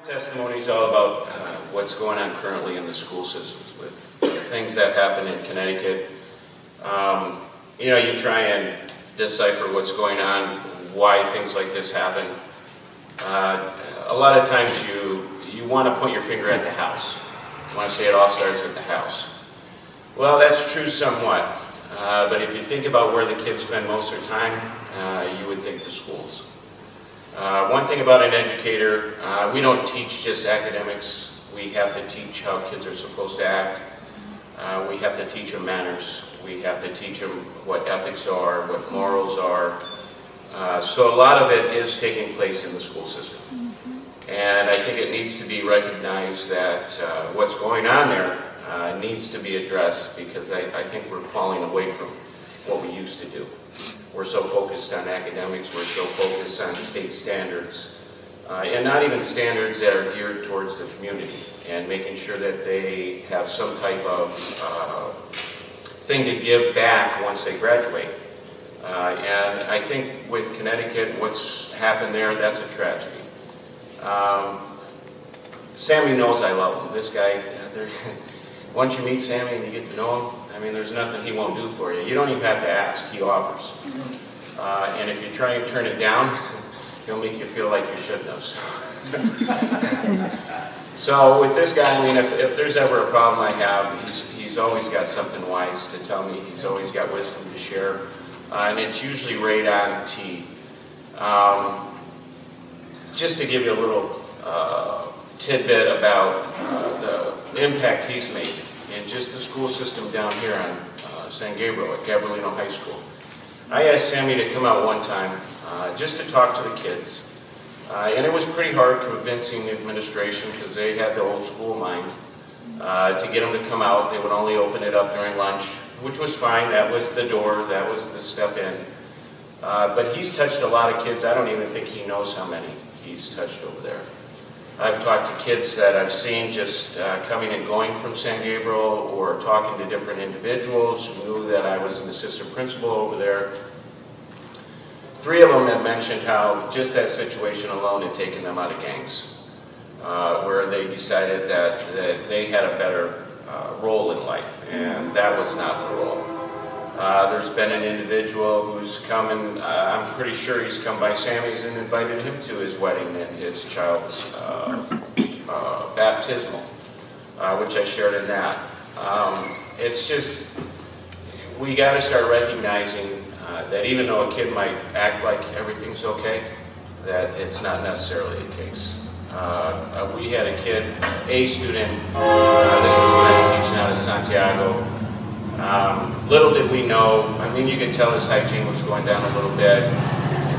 Testimony is all about what's going on currently in the school systems with things that happen in Connecticut. You know, you try and decipher what's going on, why things like this happen. A lot of times you want to point your finger at the house. You want to say it all starts at the house. Well, that's true somewhat, but if you think about where the kids spend most of their time, you would think the schools. One thing about an educator, we don't teach just academics. We have to teach how kids are supposed to act. We have to teach them manners. We have to teach them what ethics are, what morals are. So a lot of it is taking place in the school system. And I think it needs to be recognized that what's going on there needs to be addressed, because I think we're falling away from what we used to do. We're so focused on academics, we're so focused on state standards, and not even standards that are geared towards the community, and making sure that they have some type of thing to give back once they graduate. And I think with Connecticut, what's happened there, that's a tragedy. Sammy knows I love him. This guy, once you meet Sammy and you get to know him, I mean, there's nothing he won't do for you. You don't even have to ask, he offers. And if you try and turn it down, he'll make you feel like you should know. So with this guy, I mean, if there's ever a problem I have, he's always got something wise to tell me. He's always got wisdom to share. And it's usually right on T. Just to give you a little tidbit about the impact he's made in just the school system down here on San Gabriel at Gabrielino High School. I asked Sammy to come out one time just to talk to the kids. And it was pretty hard convincing the administration, because they had the old school mind, to get them to come out. They would only open it up during lunch, which was fine. That was the door, that was the step in. But he's touched a lot of kids. I don't even think he knows how many he's touched over there. I've talked to kids that I've seen just coming and going from San Gabriel, or talking to different individuals who knew that I was an assistant principal over there. 3 of them have mentioned how just that situation alone had taken them out of gangs, where they decided that they had a better role in life, and that was not the role. There's been an individual who's come, and I'm pretty sure he's come by Sammy's and invited him to his wedding and his child's baptismal, which I shared in that. It's just, we got to start recognizing that even though a kid might act like everything's okay, that it's not necessarily the case. We had a kid, a student, this was when I was teaching out at Santiago. Little did we know, I mean, you could tell his hygiene was going down a little bit.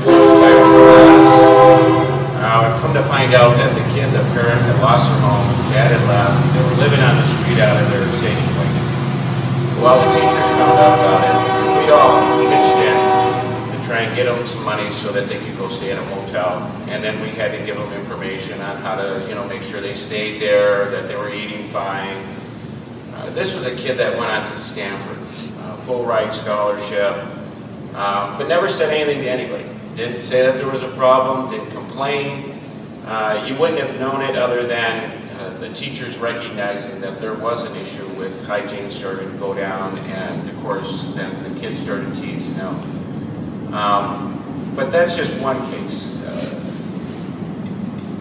He was tired of class. I've come to find out that the kid, the parent, had lost her home, dad had left, they were living on the street out of their station wagon. Well, the teachers found out about it. We all pitched in to try and get them some money so that they could go stay in a motel. And then we had to give them information on how to, you know, make sure they stayed there, that they were eating fine. This was a kid that went on to Stanford, full ride scholarship, but never said anything to anybody. Didn't say that there was a problem, didn't complain. You wouldn't have known it other than the teachers recognizing that there was an issue with hygiene starting to go down, and of course then the kids started teasing him. But that's just one case.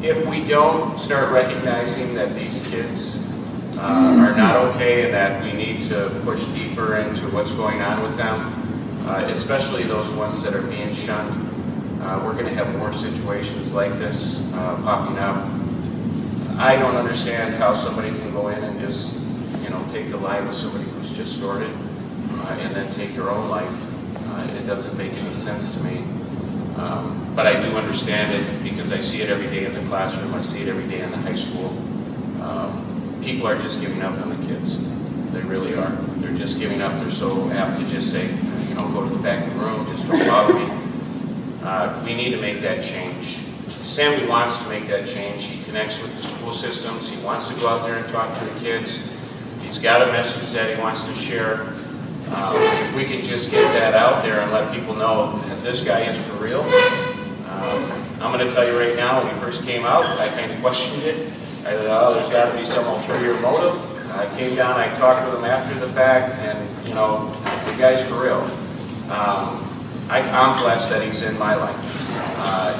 If we don't start recognizing that these kids are not okay, and that we need to push deeper into what's going on with them, especially those ones that are being shunned, we're going to have more situations like this popping up. I don't understand how somebody can go in and just, you know, take the life of somebody who's just started and then take their own life. It doesn't make any sense to me. But I do understand it, because I see it every day in the classroom. I see it every day in the high school. People are just giving up on the kids. They really are. They're just giving up. They're so apt to just say, you know, go to the back of the room, just don't bother me. We need to make that change. Sammy wants to make that change. He connects with the school systems. He wants to go out there and talk to the kids. He's got a message that he wants to share. If we can just get that out there and let people know that this guy is for real, I'm going to tell you right now, when we first came out, I kind of questioned it. I thought, oh, there's got to be some ulterior motive. I came down, I talked with him after the fact, and, you know, the guy's for real. I'm blessed that he's in my life.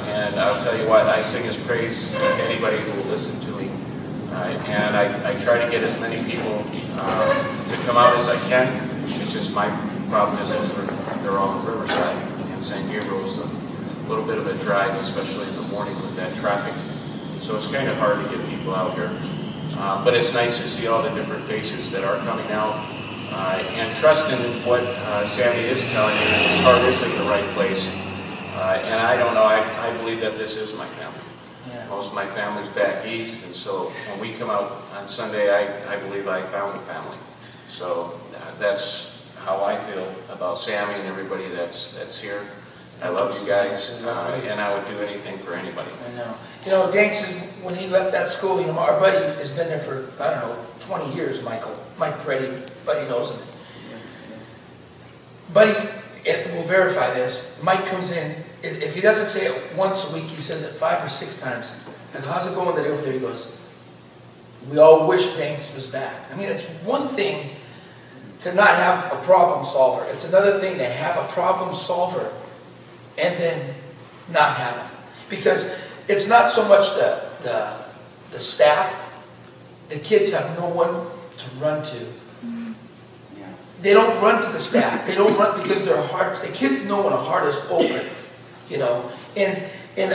And I'll tell you what, I sing his praise to anybody who will listen to me. And I try to get as many people to come out as I can. It's just my problem is they're all in Riverside, and San Gabriel's a little bit of a drag, especially in the morning with that traffic. So it's kind of hard to get people out here. But it's nice to see all the different faces that are coming out. And trust in what Sammy is telling you, that his heart is in the right place. And I don't know, I believe that this is my family. Yeah. Most of my family's back east, and so when we come out on Sunday, I believe I found a family. So that's how I feel about Sammy and everybody that's here. I love you guys, and I would do anything for anybody. I know. You know, Danks, when he left that school, you know, our buddy has been there for, I don't know, 20 years, Michael. Mike Freddie, Buddy knows him. Buddy will verify this. Mike comes in, if he doesn't say it once a week, he says it 5 or 6 times. I go, how's it going today over there? He goes, we all wish Danks was back. I mean, it's one thing to not have a problem solver. It's another thing to have a problem solver and then not have him. Because it's not so much the staff. The kids have no one to run to. They don't run to the staff. They don't run because their hearts, the kids know when a heart is open, you know. And you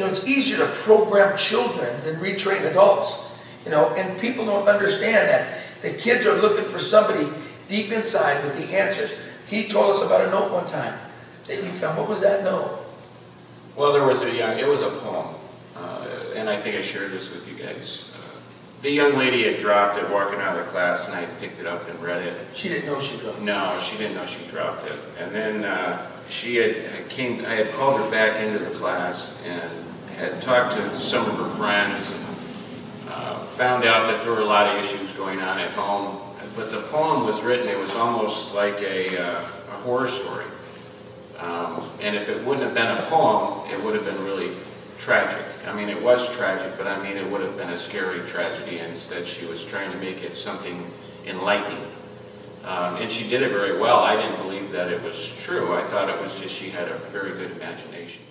know, it's easier to program children than retrain adults, you know. And people don't understand that the kids are looking for somebody deep inside with the answers. He told us about a note one time that you found. What was that note? Well, there was it was a poem, and I think I shared this with you guys. The young lady had dropped it walking out of the class, and I picked it up and read it. She didn't know she dropped it? No, she didn't know she dropped it. And then I had called her back into the class and had talked to some of her friends and found out that there were a lot of issues going on at home. But the poem was written, it was almost like a horror story. And if it wouldn't have been a poem, it would have been really tragic. I mean, it was tragic, but I mean, it would have been a scary tragedy. Instead, she was trying to make it something enlightening. And she did it very well. I didn't believe that it was true. I thought it was just she had a very good imagination.